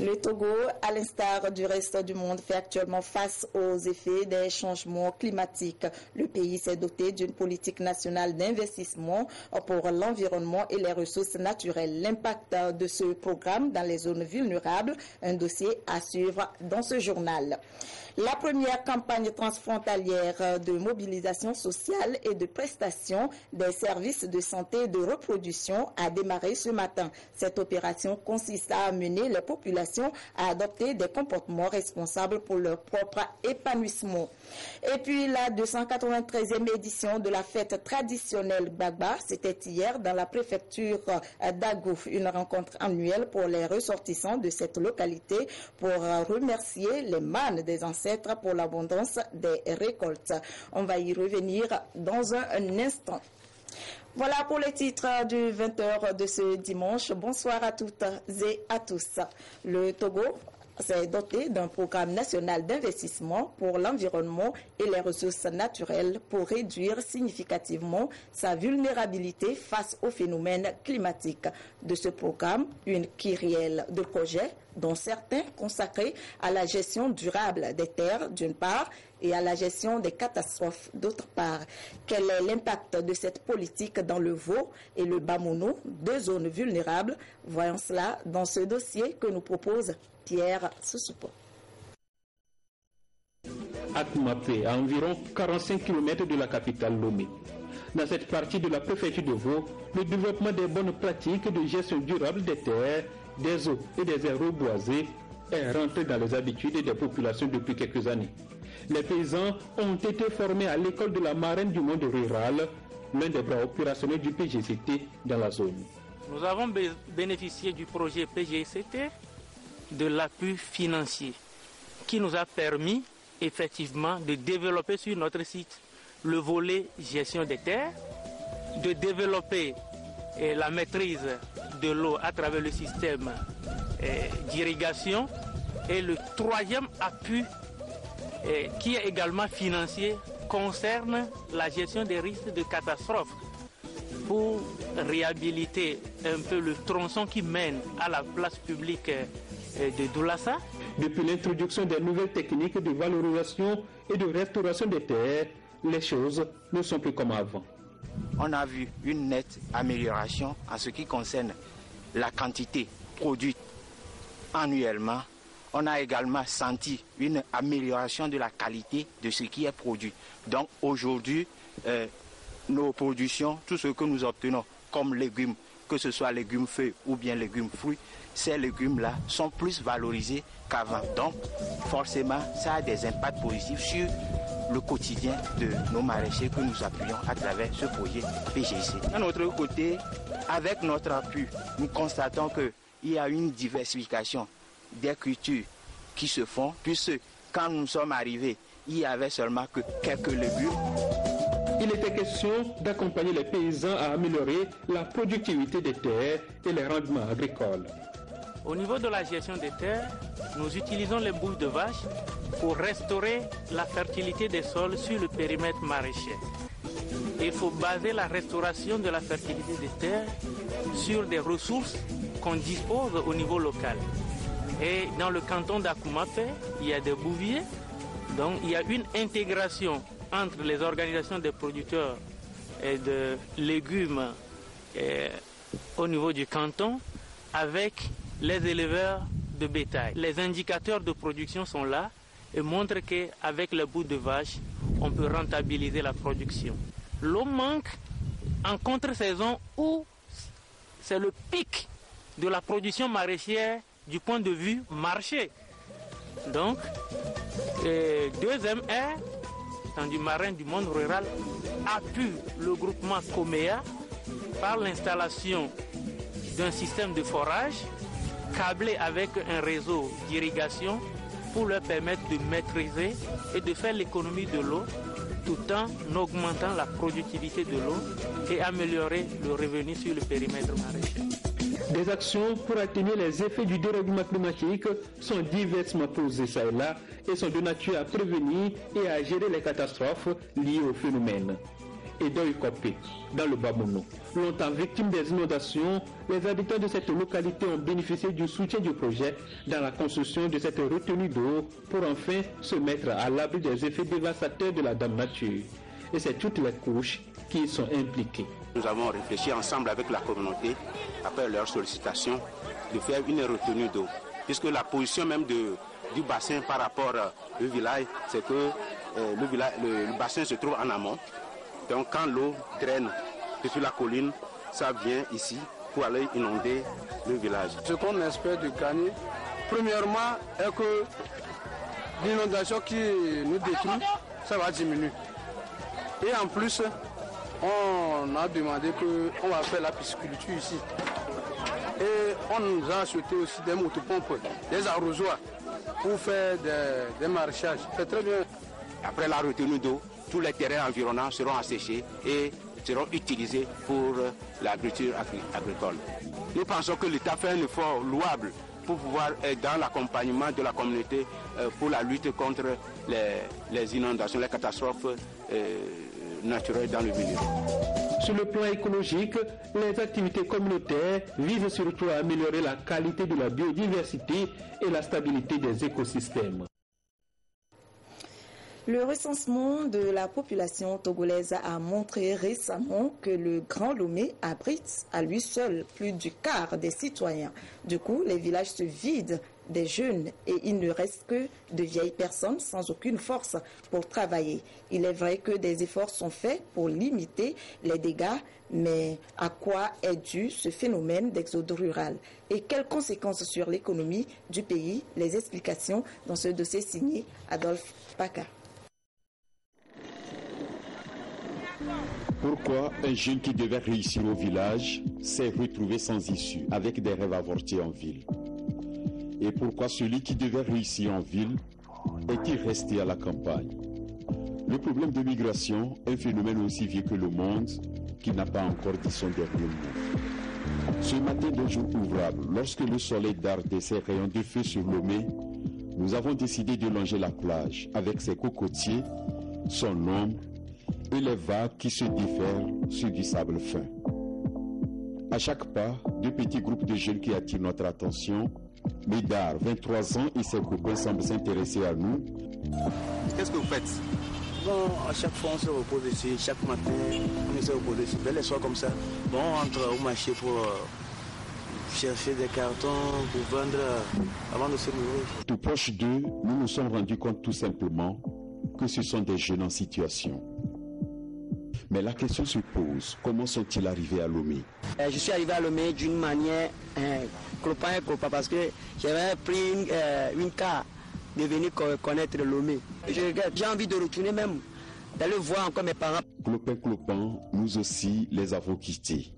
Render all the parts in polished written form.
Le Togo, à l'instar du reste du monde, fait actuellement face aux effets des changements climatiques. Le pays s'est doté d'une politique nationale d'investissement pour l'environnement et les ressources naturelles. L'impact de ce programme dans les zones vulnérables, un dossier à suivre dans ce journal. La première campagne transfrontalière de mobilisation sociale et de prestation des services de santé et de reproduction a démarré ce matin. Cette opération consiste à amener les populations à adopter des comportements responsables pour leur propre épanouissement. Et puis la 293e édition de la fête traditionnelle Gbagba, c'était hier dans la préfecture d'Agou, une rencontre annuelle pour les ressortissants de cette localité pour remercier les mânes des ancêtres pour l'abondance des récoltes. On va y revenir dans un instant. Voilà pour les titres du 20h de ce dimanche. Bonsoir à toutes et à tous. Le Togo s'est doté d'un programme national d'investissement pour l'environnement et les ressources naturelles pour réduire significativement sa vulnérabilité face aux phénomènes climatiques. De ce programme, une kyrielle de projets, dont certains consacrés à la gestion durable des terres d'une part et à la gestion des catastrophes d'autre part. Quel est l'impact de cette politique dans le Vaud et le Bamounou, deux zones vulnérables? Voyons cela dans ce dossier que nous propose Pierre Soussoupo. Akoumapé, à environ 45 km de la capitale Lomé. Dans cette partie de la préfecture de Vaud, le développement des bonnes pratiques de gestion durable des terres, des eaux et des aires reboisées est rentré dans les habitudes des populations depuis quelques années. Les paysans ont été formés à l'école de la marraine du monde rural, l'un des bras opérationnels du PGCT dans la zone. Nous avons bénéficié du projet PGCT, de l'appui financier, qui nous a permis effectivement de développer sur notre site le volet gestion des terres, de développer la maîtrise de l'eau à travers le système d'irrigation, et le troisième appui qui est également financier concerne la gestion des risques de catastrophes pour réhabiliter un peu le tronçon qui mène à la place publique de Doulassa. Depuis l'introduction des nouvelles techniques de valorisation et de restauration des terres, les choses ne sont plus comme avant. On a vu une nette amélioration en ce qui concerne la quantité produite annuellement. On a également senti une amélioration de la qualité de ce qui est produit. Donc aujourd'hui, nos productions, tout ce que nous obtenons comme légumes, que ce soit légumes feuilles ou bien légumes fruits, ces légumes-là sont plus valorisés qu'avant. Donc forcément, ça a des impacts positifs sur le quotidien de nos maraîchers que nous appuyons à travers ce projet PGC. D'un autre côté, avec notre appui, nous constatons qu'il y a une diversification des cultures qui se font, puisque quand nous sommes arrivés, il n'y avait seulement que quelques légumes. Il était question d'accompagner les paysans à améliorer la productivité des terres et les rendements agricoles. Au niveau de la gestion des terres, nous utilisons les boules de vache pour restaurer la fertilité des sols sur le périmètre maraîcher. Il faut baser la restauration de la fertilité des terres sur des ressources qu'on dispose au niveau local. Et dans le canton d'Akoumapé, il y a des bouviers, donc il y a une intégration entre les organisations des producteurs et de légumes au niveau du canton avec les éleveurs de bétail. Les indicateurs de production sont là et montrent qu'avec les bouts de vache, on peut rentabiliser la production. L'eau manque en contre-saison où c'est le pic de la production maraîchère du point de vue marché. Donc, deuxième aire, du marin du monde rural, appuie le groupement Comea par l'installation d'un système de forage câblé avec un réseau d'irrigation pour leur permettre de maîtriser et de faire l'économie de l'eau tout en augmentant la productivité de l'eau et améliorer le revenu sur le périmètre maraîcher. Des actions pour atténuer les effets du dérèglement climatique sont diversement posées ça et là et sont de nature à prévenir et à gérer les catastrophes liées au phénomène. et d'Oikopé, dans le Bamono. Longtemps victimes des inondations, les habitants de cette localité ont bénéficié du soutien du projet dans la construction de cette retenue d'eau pour enfin se mettre à l'abri des effets dévastateurs de la Dame Nature. Et c'est toutes les couches qui y sont impliquées. Nous avons réfléchi ensemble avec la communauté, après leur sollicitation, de faire une retenue d'eau. Puisque la position même du bassin par rapport au village, c'est que le bassin se trouve en amont. Donc quand l'eau draine depuis la colline, ça vient ici pour aller inonder le village. Ce qu'on espère de gagner, premièrement, est que l'inondation qui nous détruit, ça va diminuer. Et en plus, on a demandé qu'on va faire la pisciculture ici. Et on nous a acheté aussi des motopompes, des arrosoirs pour faire des maraîchages. C'est très bien. Après la retenue d'eau, tous les terrains environnants seront asséchés et seront utilisés pour l'agriculture agricole. Nous pensons que l'État fait un effort louable pour pouvoir être dans l'accompagnement de la communauté pour la lutte contre les inondations, les catastrophes naturelles dans le milieu. Sur le plan écologique, les activités communautaires visent surtout à améliorer la qualité de la biodiversité et la stabilité des écosystèmes. Le recensement de la population togolaise a montré récemment que le Grand Lomé abrite à lui seul plus du quart des citoyens. Du coup, les villages se vident des jeunes et il ne reste que de vieilles personnes sans aucune force pour travailler. Il est vrai que des efforts sont faits pour limiter les dégâts, mais à quoi est dû ce phénomène d'exode rural et quelles conséquences sur l'économie du pays? Les explications dans ce dossier signé Adolphe Paca. Pourquoi un jeune qui devait réussir au village s'est retrouvé sans issue, avec des rêves avortés en ville? Et pourquoi celui qui devait réussir en ville est-il resté à la campagne? Le problème de migration est un phénomène aussi vieux que le monde qui n'a pas encore dit son dernier mot. Ce matin d'un jour ouvrable, lorsque le soleil dardait ses rayons de feu sur Lomé, nous avons décidé de longer la plage avec ses cocotiers, son ombre et les vagues qui se déferlent sur du sable fin. À chaque pas, deux petits groupes de jeunes qui attirent notre attention. Médard, 23 ans, et ses copains semblent s'intéresser à nous. Qu'est-ce que vous faites? Bon, à chaque fois on se repose ici, chaque matin on se repose ici. Dès les soirs comme ça, bon, on rentre au marché pour chercher des cartons, pour vendre avant de se nourrir. Tout proche d'eux, nous nous sommes rendus compte tout simplement que ce sont des jeunes en situation. Mais la question se pose, comment sont-ils arrivés à Lomé? Je suis arrivé à Lomé d'une manière clopin parce que j'avais pris une carte de venir connaître Lomé. J'ai envie de retourner même, d'aller voir encore mes parents. Clopin, nous aussi les avons quittés.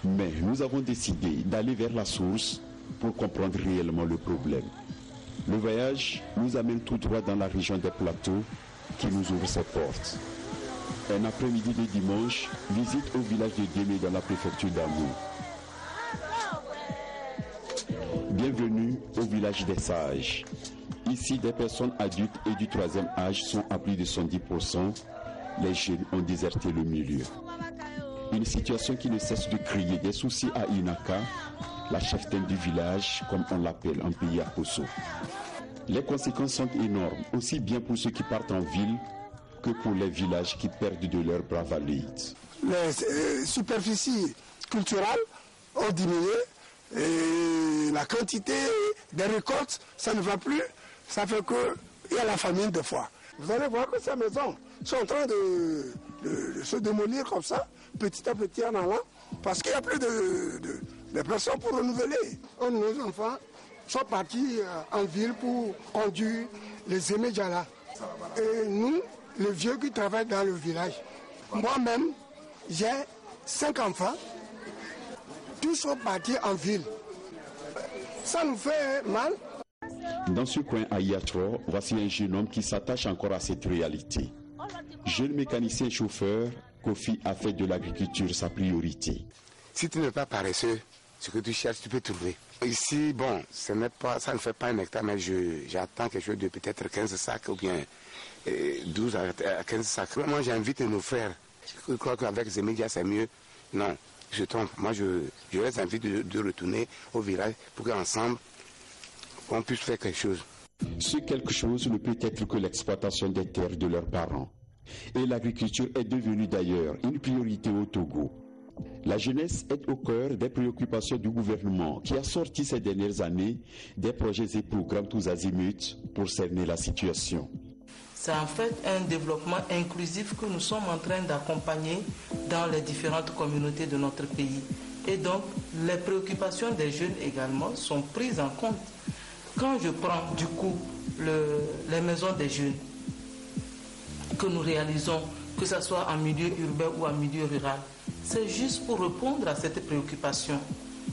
Mais nous avons décidé d'aller vers la source pour comprendre réellement le problème. Le voyage nous amène tout droit dans la région des plateaux qui nous ouvre ses portes. Un après-midi de dimanche, visite au village de Démé dans la préfecture d'Amou. Bienvenue au village des sages. Ici, des personnes adultes et du troisième âge sont à plus de 110%. Les jeunes ont déserté le milieu. Une situation qui ne cesse de crier des soucis à Inaka, la cheftaine du village, comme on l'appelle en pays à Koso. Les conséquences sont énormes, aussi bien pour ceux qui partent en ville que pour les villages qui perdent de leurs bras valides. Les superficies culturelles ont diminué et la quantité des récoltes, ça ne va plus. Ça fait qu'il y a la famine de fois. Vous allez voir que ces maisons sont en train de se démolir comme ça, petit à petit en allant, parce qu'il n'y a plus de personnes pour renouveler. Nos enfants sont partis en ville pour conduire les émédialas. Et nous, les vieux qui travaillent dans le village, moi-même, j'ai 5 enfants, tous sont partis en ville. Ça nous fait mal. Dans ce coin à Yatro, voici un jeune homme qui s'attache encore à cette réalité. Jeune mécanicien chauffeur, Kofi a fait de l'agriculture sa priorité. Si tu n'es pas paresseux, ce que tu cherches, tu peux trouver. Ici, bon, ça ne fait pas 1 hectare, mais j'attends quelque chose de peut-être 15 sacs ou bien 12 à 15 sacs. Moi, j'invite nos frères Je crois qu'avec ces médias, c'est mieux. Non, je trompe. Moi, je les invite de retourner au village pour qu'ensemble, on puisse faire quelque chose. Ce quelque chose ne peut être que l'exploitation des terres de leurs parents. Et l'agriculture est devenue d'ailleurs une priorité au Togo. La jeunesse est au cœur des préoccupations du gouvernement qui a sorti ces dernières années des projets et programmes tous azimuts pour cerner la situation. C'est en fait un développement inclusif que nous sommes en train d'accompagner dans les différentes communautés de notre pays. Et donc, les préoccupations des jeunes également sont prises en compte. Quand je prends du coup les maisons des jeunes que nous réalisons, que ce soit en milieu urbain ou en milieu rural, c'est juste pour répondre à cette préoccupation.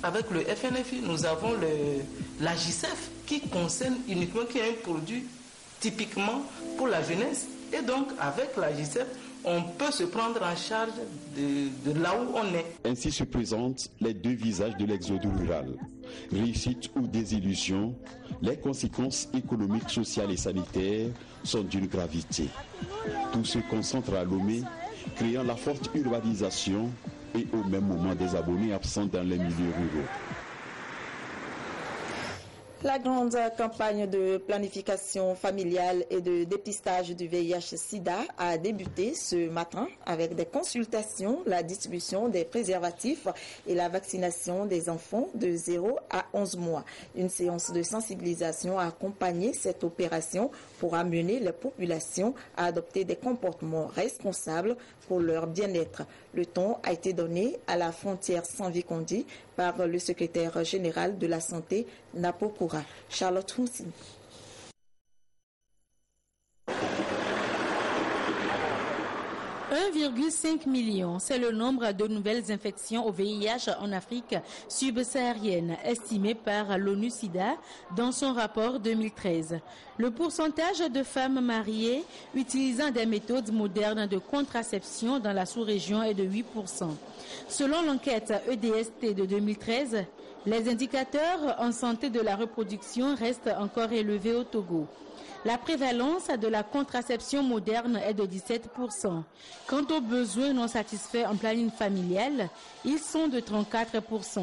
Avec le FNFI, nous avons la JCEF qui concerne uniquement, qui est un produit typiquement pour la jeunesse. Et donc, avec la JCEF, on peut se prendre en charge de là où on est. Ainsi se présentent les deux visages de l'exode rural. Réussite ou désillusion, les conséquences économiques, sociales et sanitaires sont d'une gravité. Tout se concentre à Lomé, créant la forte urbanisation et au même moment des abonnés absents dans les milieux ruraux. La grande campagne de planification familiale et de dépistage du VIH-Sida a débuté ce matin avec des consultations, la distribution des préservatifs et la vaccination des enfants de 0 à 11 mois. Une séance de sensibilisation a accompagné cette opération pour amener les populations à adopter des comportements responsables pour leur bien-être. Le ton a été donné à la frontière sans Vikondi par le secrétaire général de la santé, Napo Koura. Charlotte Houssin. 1,5 million, c'est le nombre de nouvelles infections au VIH en Afrique subsaharienne, estimé par l'ONU-SIDA dans son rapport 2013. Le pourcentage de femmes mariées utilisant des méthodes modernes de contraception dans la sous-région est de 8%. Selon l'enquête EDST de 2013, les indicateurs en santé de la reproduction restent encore élevés au Togo. La prévalence de la contraception moderne est de 17%. Quant aux besoins non satisfaits en planning familial, ils sont de 34%.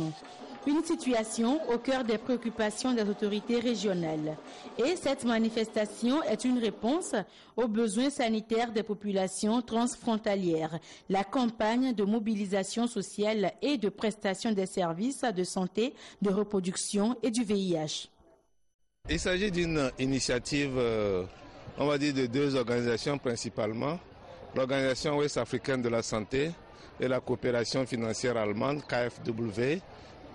Une situation au cœur des préoccupations des autorités régionales. Et cette manifestation est une réponse aux besoins sanitaires des populations transfrontalières. La campagne de mobilisation sociale et de prestation des services de santé, de reproduction et du VIH. Il s'agit d'une initiative, on va dire, de deux organisations principalement. L'Organisation ouest-africaine de la santé et la coopération financière allemande, KfW,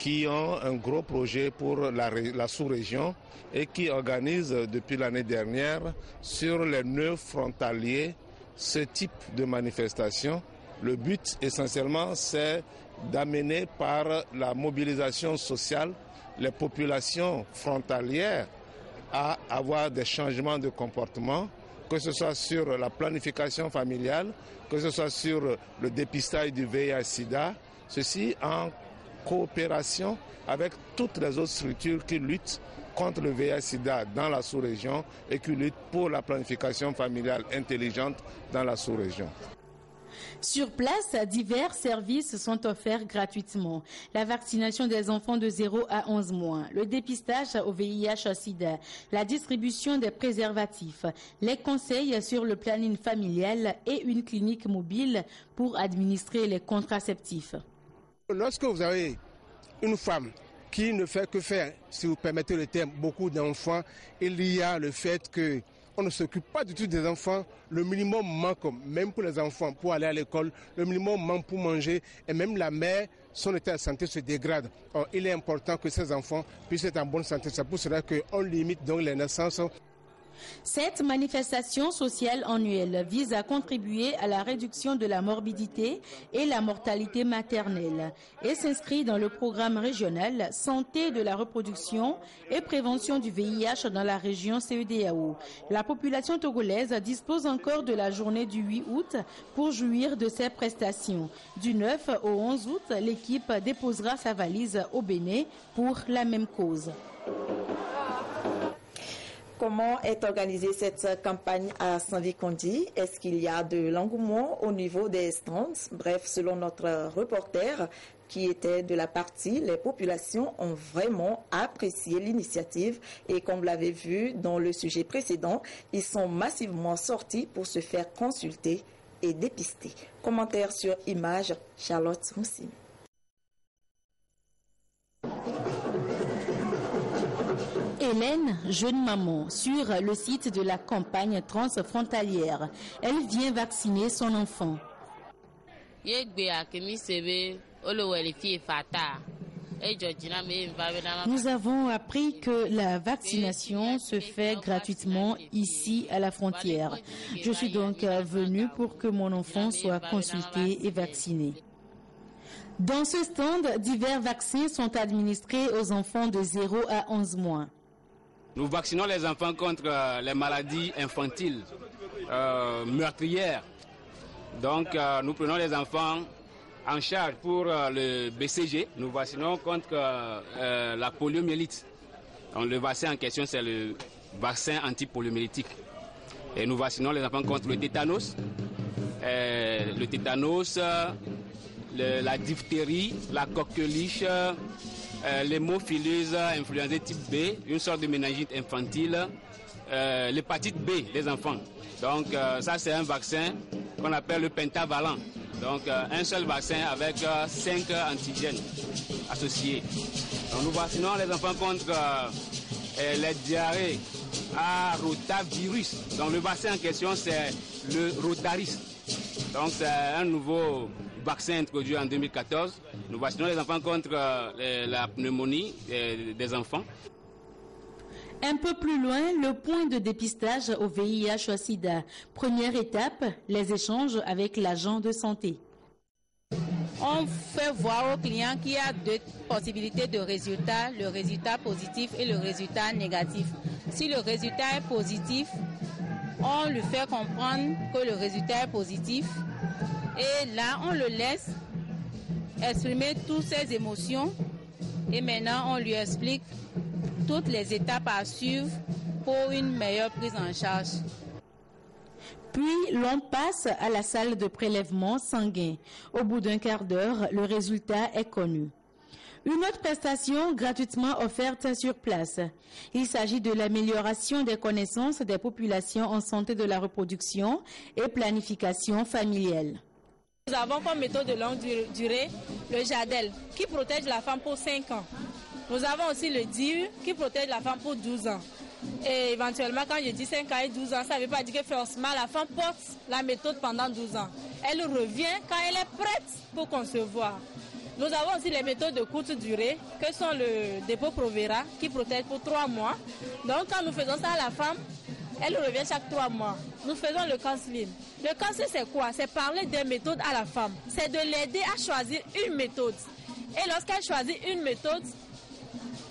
qui ont un gros projet pour la sous-région et qui organisent depuis l'année dernière sur les nœuds frontaliers ce type de manifestation. Le but essentiellement, c'est d'amener par la mobilisation sociale les populations frontalières à avoir des changements de comportement, que ce soit sur la planification familiale, que ce soit sur le dépistage du VIH-Sida, ceci en coopération avec toutes les autres structures qui luttent contre le VIH-Sida dans la sous-région et qui luttent pour la planification familiale intelligente dans la sous-région. Sur place, divers services sont offerts gratuitement. La vaccination des enfants de 0 à 11 mois, le dépistage au VIH-Sida, la distribution des préservatifs, les conseils sur le planning familial et une clinique mobile pour administrer les contraceptifs. Lorsque vous avez une femme qui ne fait que faire, si vous permettez le terme, beaucoup d'enfants, il y a le fait que on ne s'occupe pas du tout des enfants. Le minimum manque, même pour les enfants, pour aller à l'école. Le minimum manque pour manger. Et même la mère, son état de santé se dégrade. Or, il est important que ces enfants puissent être en bonne santé. C'est pour cela qu'on limite donc les naissances. Cette manifestation sociale annuelle vise à contribuer à la réduction de la morbidité et la mortalité maternelle et s'inscrit dans le programme régional Santé de la reproduction et prévention du VIH dans la région CEDEAO. La population togolaise dispose encore de la journée du 8 août pour jouir de ces prestations. Du 9 au 11 août, l'équipe déposera sa valise au Bénin pour la même cause. Comment est organisée cette campagne à Saint-Vikondi? Est-ce qu'il y a de l'engouement au niveau des stands? Bref, selon notre reporter qui était de la partie, les populations ont vraiment apprécié l'initiative et comme vous l'avez vu dans le sujet précédent, ils sont massivement sortis pour se faire consulter et dépister. Commentaire sur image, Charlotte Moussine. Hélène, jeune maman, sur le site de la campagne transfrontalière. Elle vient vacciner son enfant. Nous avons appris que la vaccination se fait gratuitement ici à la frontière. Je suis donc venue pour que mon enfant soit consulté et vacciné. Dans ce stand, divers vaccins sont administrés aux enfants de 0 à 11 mois. Nous vaccinons les enfants contre les maladies infantiles, meurtrières. Donc nous prenons les enfants en charge pour le BCG. Nous vaccinons contre la poliomyélite. Donc, le vaccin en question, c'est le vaccin antipoliomyélitique. Et nous vaccinons les enfants contre le tétanos, la diphtérie, la coqueluche, l'hémophilus influenzae type B, une sorte de méningite infantile, l'hépatite B des enfants. Donc ça c'est un vaccin qu'on appelle le pentavalent. Donc un seul vaccin avec 5 antigènes associés. Donc, nous vaccinons les enfants contre les diarrhées à rotavirus. Donc le vaccin en question c'est le rotaris. Donc c'est un nouveau vaccin introduit en 2014. Nous vaccinons les enfants contre la pneumonie des enfants. Un peu plus loin, le point de dépistage au VIH/SIDA. Première étape, les échanges avec l'agent de santé. On fait voir au client qu'il y a deux possibilités de résultats, le résultat positif et le résultat négatif. Si le résultat est positif, on lui fait comprendre que le résultat est positif et là on le laisse exprimer toutes ses émotions et maintenant on lui explique toutes les étapes à suivre pour une meilleure prise en charge. Puis l'on passe à la salle de prélèvement sanguin. Au bout d'un quart d'heure, le résultat est connu. Une autre prestation gratuitement offerte sur place. Il s'agit de l'amélioration des connaissances des populations en santé de la reproduction et planification familiale. Nous avons comme méthode de longue durée le Jadel qui protège la femme pour 5 ans. Nous avons aussi le DIU qui protège la femme pour 12 ans. Et éventuellement, quand je dis 5 ans et 12 ans, ça ne veut pas dire que forcément la femme porte la méthode pendant 12 ans. Elle revient quand elle est prête pour concevoir. Nous avons aussi les méthodes de courte durée, que sont le dépôt Provera, qui protège pour 3 mois. Donc quand nous faisons ça à la femme, elle revient chaque 3 mois. Nous faisons le counseling. Le counseling, c'est quoi? C'est parler des méthodes à la femme. C'est de l'aider à choisir une méthode. Et lorsqu'elle choisit une méthode,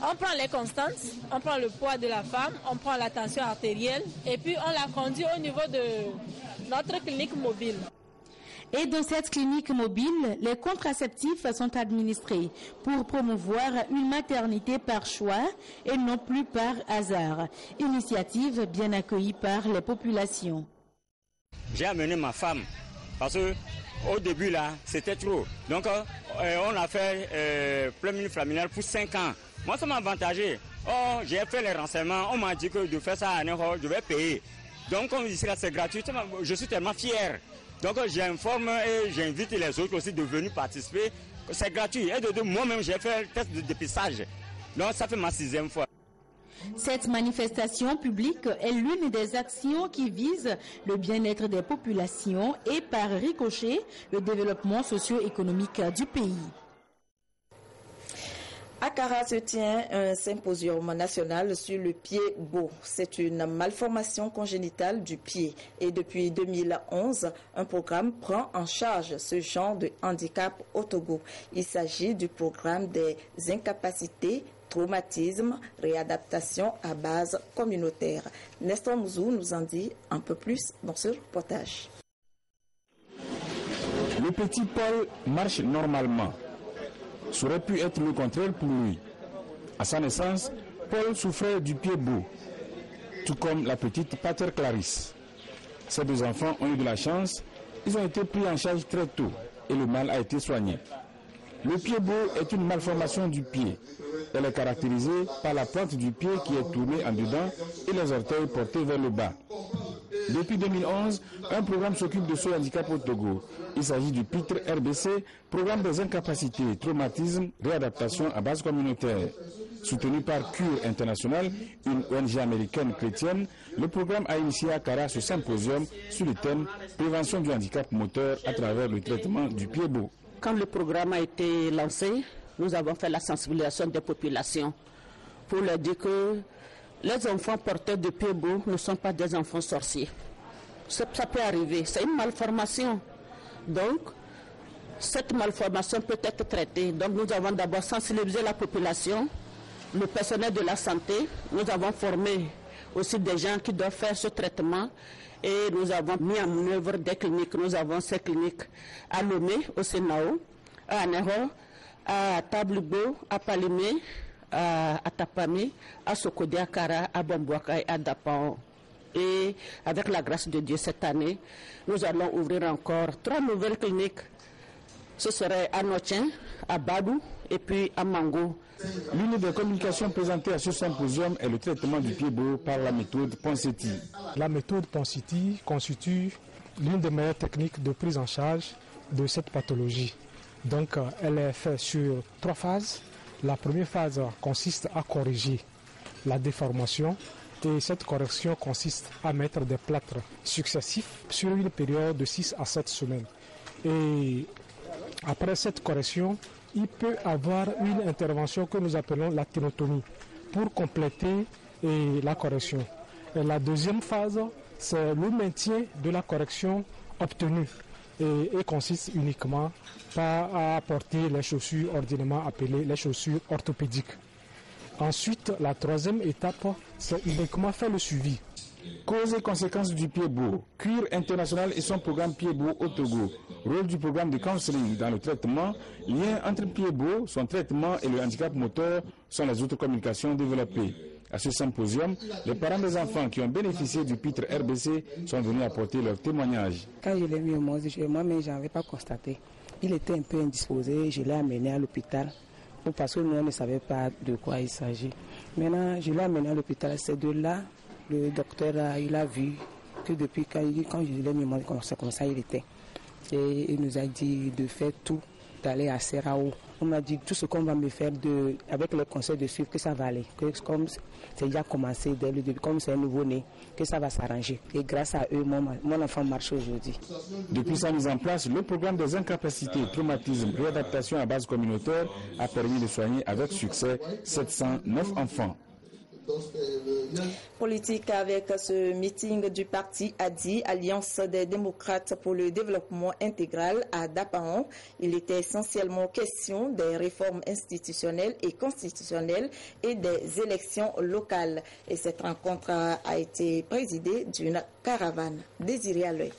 on prend les constantes, on prend le poids de la femme, on prend la tension artérielle et puis on la conduit au niveau de notre clinique mobile. Et dans cette clinique mobile, les contraceptifs sont administrés pour promouvoir une maternité par choix et non plus par hasard. Initiative bien accueillie par les populations. J'ai amené ma femme parce que au début là, c'était trop. Donc on a fait plein minute familiale pour 5 ans. Moi, ça m'a avantagé. Oh, j'ai fait les renseignements. On m'a dit que de faire ça à Ného, je vais payer. Donc, comme ici, là, c'est gratuit. Je suis tellement fier. Donc, j'informe et j'invite les autres aussi de venir participer. C'est gratuit. Et de deux, moi-même, j'ai fait le test de dépistage. Donc, ça fait ma 6e fois. Cette manifestation publique est l'une des actions qui visent le bien-être des populations et, par ricochet, le développement socio-économique du pays. À Kara se tient un symposium national sur le pied beau. C'est une malformation congénitale du pied. Et depuis 2011, un programme prend en charge ce genre de handicap au Togo. Il s'agit du programme des incapacités, traumatismes, réadaptation à base communautaire. Nestor Mouzou nous en dit un peu plus dans ce reportage. Le petit Paul marche normalement. Ça aurait pu être le contraire pour lui. À sa naissance, Paul souffrait du pied beau. tout comme la petite Pater Clarisse. Ces deux enfants ont eu de la chance, ils ont été pris en charge très tôt et le mal a été soigné. Le pied-beau est une malformation du pied. Elle est caractérisée par la pointe du pied qui est tournée en dedans et les orteils portés vers le bas. Depuis 2011, un programme s'occupe de ce handicap au Togo. Il s'agit du PITRE RBC, programme des incapacités, traumatisme, réadaptation à base communautaire. Soutenu par Cure International, une ONG américaine chrétienne, le programme a initié à Accra ce symposium sur le thème prévention du handicap moteur à travers le traitement du pied-beau. Quand le programme a été lancé, nous avons fait la sensibilisation des populations pour leur dire que les enfants porteurs de pied-beau ne sont pas des enfants sorciers. Ça peut arriver, c'est une malformation. Donc, cette malformation peut être traitée. Donc, nous avons d'abord sensibilisé la population, le personnel de la santé. Nous avons formé aussi des gens qui doivent faire ce traitement. Et nous avons mis en œuvre des cliniques. Nous avons ces cliniques à Lomé, au Sénao, à Anéro, à Tablibo, à Palimé, à Tapami, à Sokode, à Kara, à Bambouaka et à Dapan. Et avec la grâce de Dieu, cette année, nous allons ouvrir encore 3 nouvelles cliniques. Ce serait à Notien, à Badou et puis à Mango. L'une des communications présentées à ce symposium est le traitement du pied-beau par la méthode Ponseti. La méthode Ponseti constitue l'une des meilleures techniques de prise en charge de cette pathologie. Donc, elle est faite sur 3 phases. La première phase consiste à corriger la déformation et cette correction consiste à mettre des plâtres successifs sur une période de 6 à 7 semaines. Et après cette correction, il peut avoir une intervention que nous appelons la ténotomie pour compléter la correction. Et la deuxième phase, c'est le maintien de la correction obtenue et consiste uniquement à porter les chaussures ordinairement appelées les chaussures orthopédiques. Ensuite, la troisième étape, c'est uniquement faire le suivi. Causes et conséquences du pied-beau. Cure International et son programme pied-beau au Togo. Rôle du programme de counseling dans le traitement. Lien entre pied-beau, son traitement et le handicap moteur sont les autres communications développées. À ce symposium, les parents des enfants qui ont bénéficié du PITRE RBC sont venus apporter leur témoignage. Quand je l'ai mis au monde, moi-même, je n'avais pas constaté. Il était un peu indisposé, je l'ai amené à l'hôpital parce que nous, on ne savait pas de quoi il s'agit. Maintenant, je l'ai amené à l'hôpital. C'est de là, le docteur, il a vu que depuis quand je l'ai mis au monde, comme ça il était. Et il nous a dit de faire tout, d'aller à Serrao. On m'a dit tout ce qu'on va me faire avec le conseil de suivre, que ça va aller. Que comme c'est déjà commencé dès le début, comme c'est un nouveau-né, que ça va s'arranger. Et grâce à eux, mon enfant marche aujourd'hui. Depuis sa mise en place, le programme des incapacités, traumatisme, réadaptation à base communautaire a permis de soigner avec succès 709 enfants. Politique avec ce meeting du parti ADI, Alliance des démocrates pour le développement intégral à Dapaon. Il était essentiellement question des réformes institutionnelles et constitutionnelles et des élections locales. Et cette rencontre a été présidée d'une caravane. Désiré à l'œil.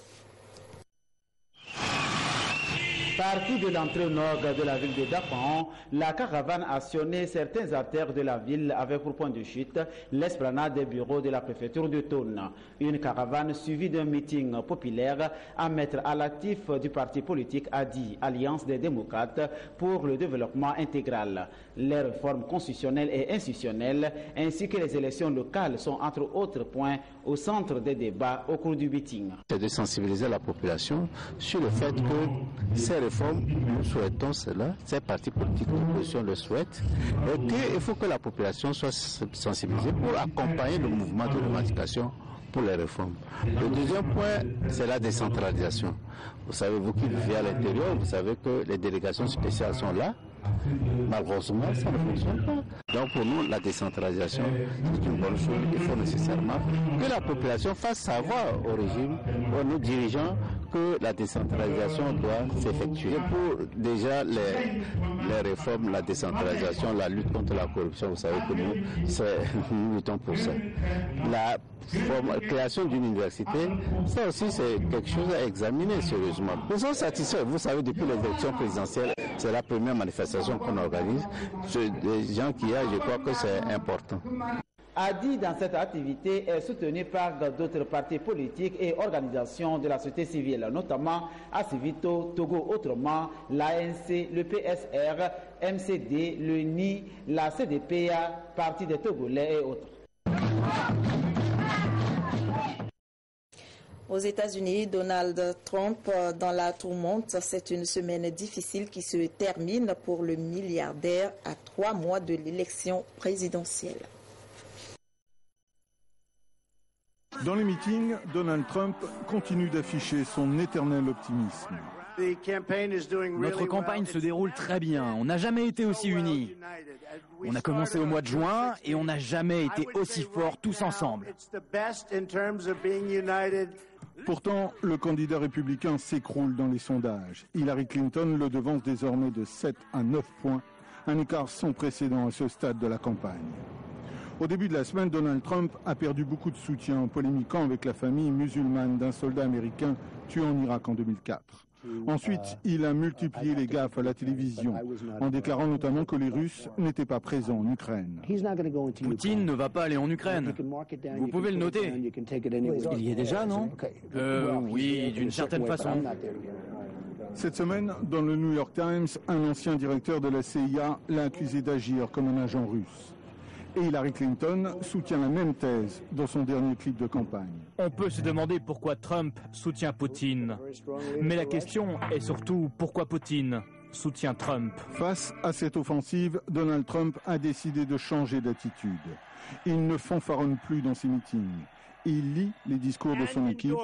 Partie de l'entrée nord de la ville de Dapaon, la caravane a sillonné certaines artères de la ville avec pour point de chute l'esplanade des bureaux de la préfecture de Thône. Une caravane suivie d'un meeting populaire à mettre à l'actif du parti politique ADI, Alliance des démocrates pour le développement intégral. Les réformes constitutionnelles et institutionnelles ainsi que les élections locales sont entre autres points au centre des débats au cours du meeting. C'est de sensibiliser la population sur le fait que ces réformes, nous souhaitons cela, ces partis politiques d'opposition le souhaitent, et qu'il faut que la population soit sensibilisée pour accompagner le mouvement de revendication pour les réformes. Le deuxième point, c'est la décentralisation. Vous savez, vous qui vivez à l'intérieur, vous savez que les délégations spéciales sont là. Malheureusement, ça ne fonctionne pas. Donc pour nous, la décentralisation, c'est une bonne chose. Il faut nécessairement que la population fasse savoir au régime, aux nos dirigeants, que la décentralisation doit s'effectuer. Pour déjà les réformes, la décentralisation, la lutte contre la corruption, vous savez que nous luttons pour ça. La création d'une université, ça aussi c'est quelque chose à examiner sérieusement. Nous sommes satisfaits, vous savez, depuis les élections présidentielles, c'est la première manifestation qu'on organise. Les gens qui y a, je crois que c'est important. a dit dans cette activité est soutenue par d'autres partis politiques et organisations de la société civile, notamment Asivito, Togo Autrement, l'ANC, le PSR, MCD, le NI, la CDPA, Parti des Togolais et autres. Aux États-Unis, Donald Trump dans la tourmente. C'est une semaine difficile qui se termine pour le milliardaire à 3 mois de l'élection présidentielle. Dans les meetings, Donald Trump continue d'afficher son éternel optimisme. Notre campagne se déroule très bien. On n'a jamais été aussi unis. On a commencé au mois de juin et on n'a jamais été aussi forts tous ensemble. Pourtant, le candidat républicain s'écroule dans les sondages. Hillary Clinton le devance désormais de 7 à 9 points, un écart sans précédent à ce stade de la campagne. Au début de la semaine, Donald Trump a perdu beaucoup de soutien en polémiquant avec la famille musulmane d'un soldat américain tué en Irak en 2004. Ensuite, il a multiplié les gaffes à la télévision, en déclarant notamment que les Russes n'étaient pas présents en Ukraine. Poutine ne va pas aller en Ukraine. Vous pouvez le noter. Il y est déjà, non? Oui, d'une certaine façon. Cette semaine, dans le New York Times, un ancien directeur de la CIA l'a accusé d'agir comme un agent russe. Et Hillary Clinton soutient la même thèse dans son dernier clip de campagne. On peut se demander pourquoi Trump soutient Poutine. Mais la question est surtout pourquoi Poutine soutient Trump. Face à cette offensive, Donald Trump a décidé de changer d'attitude. Il ne fanfaronne plus dans ses meetings. Il lit les discours de son équipe,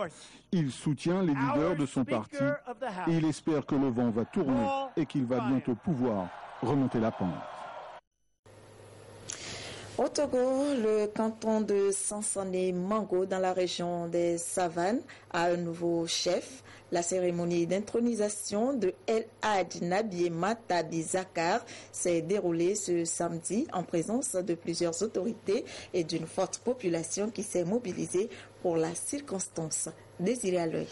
il soutient les leaders de son parti et il espère que le vent va tourner et qu'il va bientôt pouvoir remonter la pente. Au Togo, le canton de Sansané-Mango, dans la région des Savanes, a un nouveau chef. La cérémonie d'intronisation de El Hadj Nabiema Tabi Zakar s'est déroulée ce samedi en présence de plusieurs autorités et d'une forte population qui s'est mobilisée pour la circonstance. Désiré à l'œil.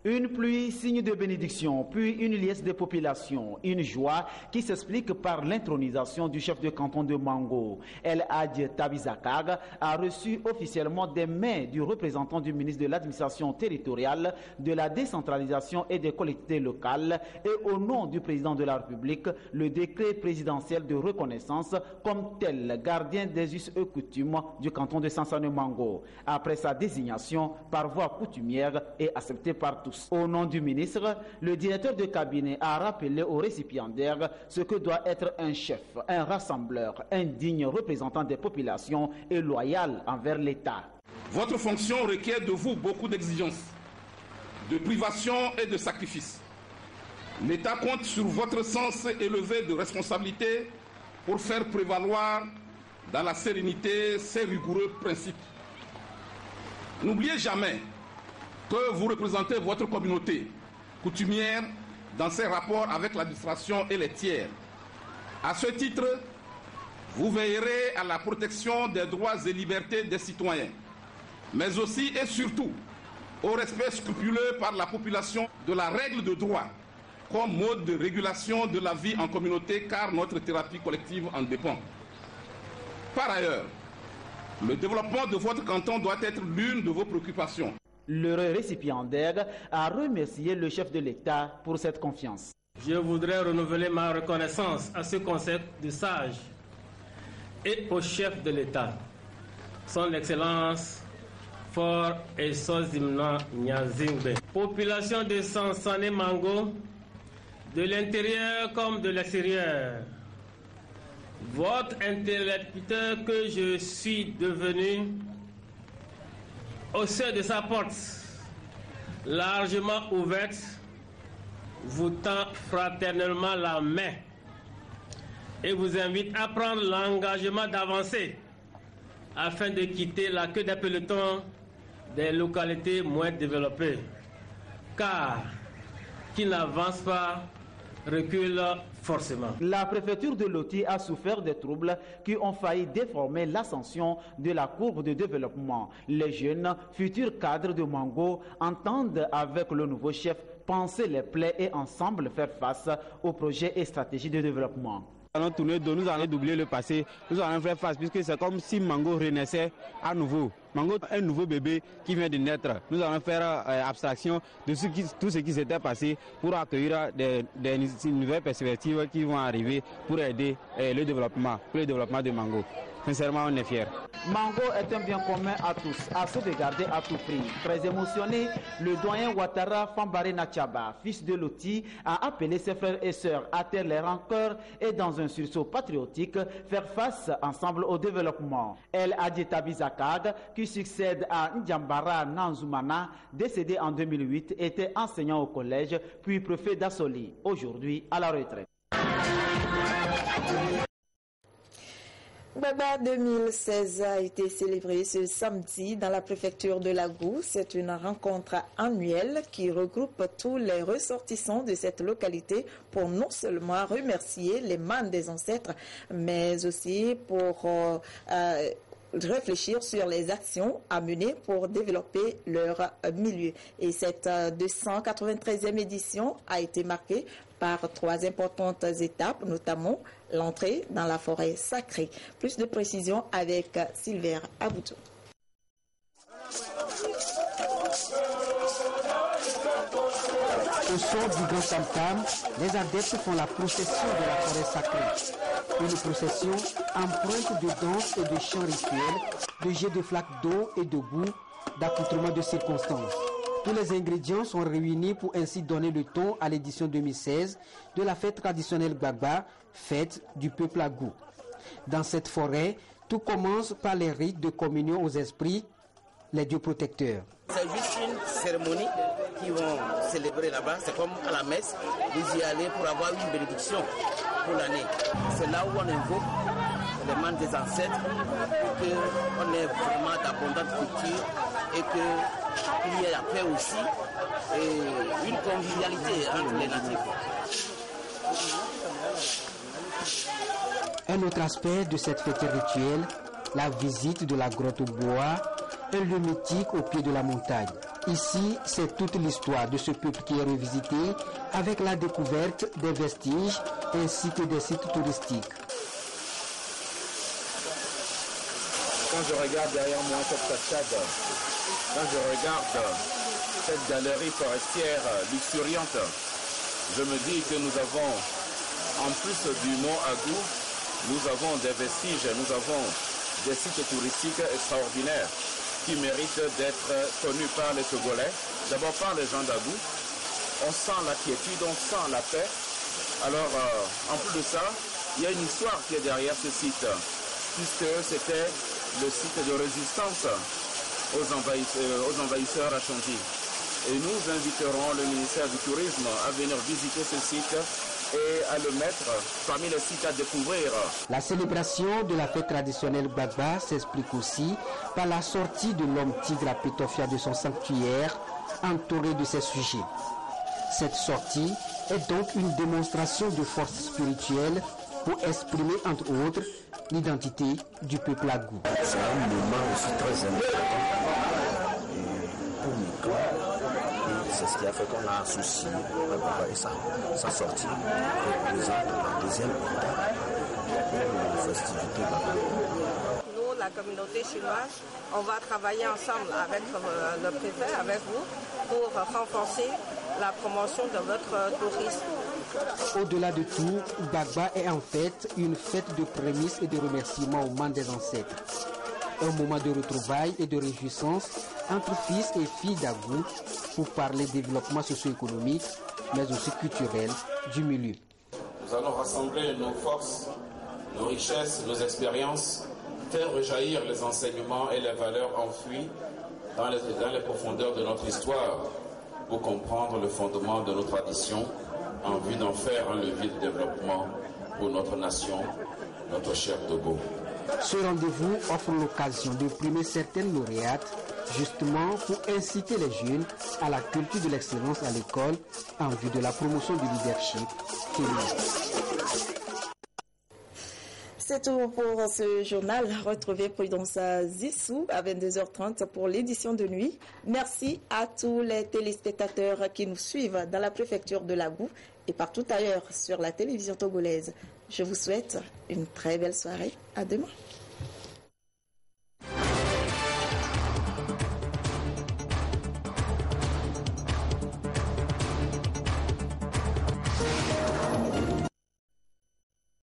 Une pluie, signe de bénédiction, puis une liesse de population, une joie qui s'explique par l'intronisation du chef de canton de Mango. El Hadj Tabi Zakar a reçu officiellement des mains du représentant du ministre de l'administration territoriale, de la décentralisation et des collectivités locales et au nom du président de la République, le décret présidentiel de reconnaissance comme tel gardien des us et coutumes du canton de Sansané-Mango. Après sa désignation par voie coutumière et acceptée par tous. Au nom du ministre, le directeur de cabinet a rappelé aux récipiendaires ce que doit être un chef, un rassembleur, un digne représentant des populations et loyal envers l'État. Votre fonction requiert de vous beaucoup d'exigences, de privations et de sacrifices. L'État compte sur votre sens élevé de responsabilité pour faire prévaloir dans la sérénité ses rigoureux principes. N'oubliez jamais que vous représentez votre communauté coutumière dans ses rapports avec l'administration et les tiers. À ce titre, vous veillerez à la protection des droits et libertés des citoyens, mais aussi et surtout au respect scrupuleux par la population de la règle de droit comme mode de régulation de la vie en communauté, car notre thérapie collective en dépend. Par ailleurs, le développement de votre canton doit être l'une de vos préoccupations. Le récipiendaire a remercié le chef de l'État pour cette confiance. Je voudrais renouveler ma reconnaissance à ce conseil de sages et au chef de l'État, son Excellence Fort et Sozimna Nyazingbe. Population de Sansané-Mango, de l'intérieur comme de l'extérieur, votre interlocuteur que je suis devenu au sein de sa porte, largement ouverte, vous tend fraternellement la main et vous invite à prendre l'engagement d'avancer afin de quitter la queue des pelotons des localités moins développées. Car qui n'avance pas recule forcément. La préfecture de Loti a souffert des troubles qui ont failli déformer l'ascension de la courbe de développement. Les jeunes, futurs cadres de Mango, entendent avec le nouveau chef penser les plaies et ensemble faire face aux projets et stratégies de développement. allons tourner, nous allons doubler le passé, nous allons faire face, puisque c'est comme si Mango renaissait à nouveau. Mango, un nouveau bébé qui vient de naître. Nous allons faire abstraction de tout ce qui s'était passé pour accueillir des nouvelles perspectives qui vont arriver pour aider le développement de Mango. Sincèrement, on est fiers. Mango est un bien commun à tous, à sauvegarder à tout prix. Très émotionné, le doyen Ouattara Fambaré Nachaba, fils de Loti, a appelé ses frères et sœurs à taire les rancœurs et dans un sursaut patriotique, faire face ensemble au développement. El Adjeta Bizakag, qui succède à Ndjambara Nanzoumana, décédé en 2008, était enseignant au collège, puis préfet d'Assoli, aujourd'hui à la retraite. Gbagba 2016 a été célébré ce samedi dans la préfecture de Lagou. C'est une rencontre annuelle qui regroupe tous les ressortissants de cette localité pour non seulement remercier les mânes des ancêtres, mais aussi pour réfléchir sur les actions à mener pour développer leur milieu. Et cette 293e édition a été marquée par 3 importantes étapes, notamment l'entrée dans la forêt sacrée. Plus de précisions avec Sylvain Aboutou. Au son du grand tam-tam, les adeptes font la procession de la forêt sacrée. Une procession empreinte de danse et de chants rituels, de jets de flaques d'eau et de boue, d'accoutrements de circonstances. Tous les ingrédients sont réunis pour ainsi donner le ton à l'édition 2016 de la fête traditionnelle Gbagba, fête du peuple Agou. Dans cette forêt, tout commence par les rites de communion aux esprits, les dieux protecteurs. C'est juste une cérémonie qu'ils vont célébrer là-bas. C'est comme à la messe, vous y allez pour avoir une bénédiction pour l'année. C'est là où on invoque les mânes des ancêtres, qu'on ait vraiment d'abondantes cultures et qu'il y ait la paix aussi et une convivialité entre les natifs. Un autre aspect de cette fête rituelle, la visite de la grotte au bois, un lieu mythique au pied de la montagne. Ici, c'est toute l'histoire de ce peuple qui est revisité avec la découverte des vestiges ainsi que des sites touristiques. Quand je regarde derrière moi cette cascade, quand je regarde cette galerie forestière luxuriante, je me dis que nous avons, en plus du mont Agou, nous avons des vestiges, nous avons des sites touristiques extraordinaires qui méritent d'être connus par les Togolais, d'abord par les gens d'Agou. On sent la quiétude, on sent la paix. Alors, en plus de ça, il y a une histoire qui est derrière ce site, puisque c'était le site de résistance aux envahisseurs Achonji. Et nous inviterons le ministère du Tourisme à venir visiter ce site et à le mettre parmi les sites à découvrir. La célébration de la fête traditionnelle Gbagba s'explique aussi par la sortie de l'homme tigre à Pétofia de son sanctuaire, entouré de ses sujets. Cette sortie est donc une démonstration de force spirituelle pour exprimer, entre autres, l'identité du peuple Agou. C'est un moment aussi très important pour Miko. C'est ce qui a fait qu'on a associé et sa sortie représente la deuxième étape de la festivité Gbagba. Nous, la communauté chinoise, on va travailler ensemble avec le préfet, avec vous, pour renforcer la promotion de votre tourisme. Au-delà de tout, Gbagba est en fait une fête de prémices et de remerciements aux mânes des ancêtres. Un moment de retrouvailles et de réjouissance entre fils et filles d'Agou pour parler développement socio-économique, mais aussi culturel du milieu. Nous allons rassembler nos forces, nos richesses, nos expériences, faire rejaillir les enseignements et les valeurs enfouies dans les profondeurs de notre histoire pour comprendre le fondement de nos traditions en vue d'en faire un levier de développement pour notre nation, notre cher Togo. Ce rendez-vous offre l'occasion de primer certaines lauréates, justement pour inciter les jeunes à la culture de l'excellence à l'école en vue de la promotion du leadership féminin. C'est tout pour ce journal. Retrouvez Prudence Zissou à 22h30 pour l'édition de nuit. Merci à tous les téléspectateurs qui nous suivent dans la préfecture de Lagou et partout ailleurs sur la télévision togolaise. Je vous souhaite une très belle soirée. À demain.